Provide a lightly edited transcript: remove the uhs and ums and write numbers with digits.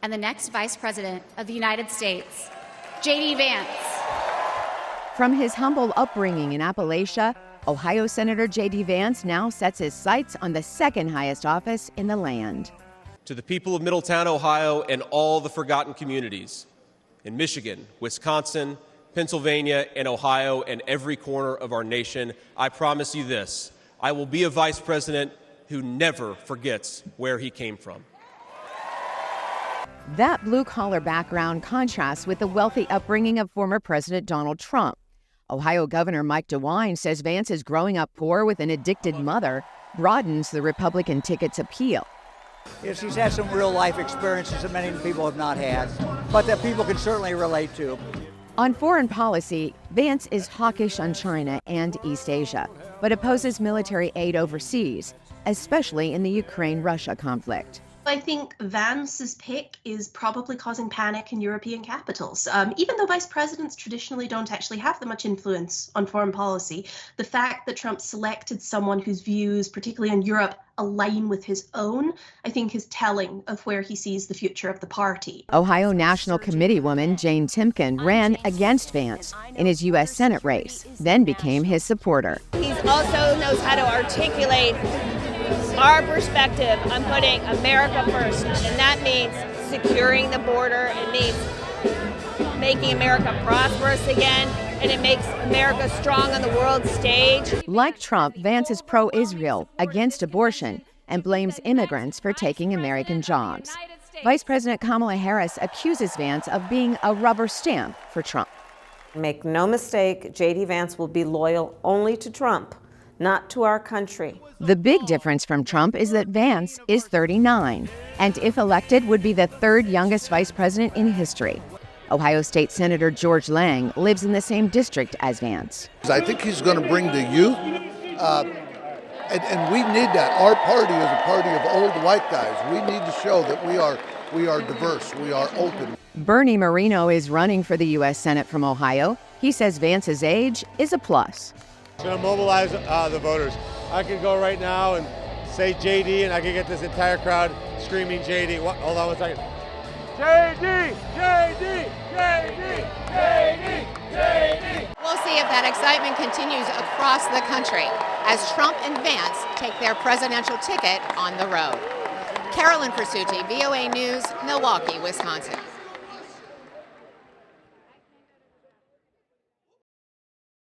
and the next Vice President of the United States, J.D. Vance. From his humble upbringing in Appalachia, Ohio Senator J.D. Vance now sets his sights on the second highest office in the land. To the people of Middletown, Ohio, and all the forgotten communities in Michigan, Wisconsin, Pennsylvania, and Ohio, and every corner of our nation, I promise you this: I will be a vice president who never forgets where he came from. That blue-collar background contrasts with the wealthy upbringing of former President Donald Trump. Ohio Governor Mike DeWine says Vance's growing up poor with an addicted mother broadens the Republican ticket's appeal. Yes, he's had some real-life experiences that many people have not had, but that people can certainly relate to. On foreign policy, Vance is hawkish on China and East Asia, but opposes military aid overseas, especially in the Ukraine-Russia conflict. I think Vance's pick is probably causing panic in European capitals. Even though vice presidents traditionally don't actually have that much influence on foreign policy, the fact that Trump selected someone whose views, particularly in Europe, align with his own, I think is telling of where he sees the future of the party. Ohio National Committee woman Jane Timken ran against Vance in his U.S. Senate race, then became his supporter. He also knows how to articulate our perspective on putting America first, and that means securing the border. It means making America prosperous again, and it makes America strong on the world stage. Like Trump, Vance is pro-Israel, against abortion, and blames immigrants for taking American jobs. Vice President Kamala Harris accuses Vance of being a rubber stamp for Trump. Make no mistake, J.D. Vance will be loyal only to Trump, not to our country. The big difference from Trump is that Vance is 39, and if elected, would be the third youngest vice president in history. Ohio State Senator George Lang lives in the same district as Vance. I think he's going to bring the youth, and we need that. Our party is a party of old white guys. We need to show that we are diverse, we are open. Bernie Moreno is running for the U.S. Senate from Ohio. He says Vance's age is a plus. It's going to mobilize the voters. I could go right now and say JD, and I could get this entire crowd screaming JD. Hold on one second. JD, JD, JD, JD, JD. We'll see if that excitement continues across the country as Trump and Vance take their presidential ticket on the road. Carolyn Pursuti, VOA News, Milwaukee, Wisconsin.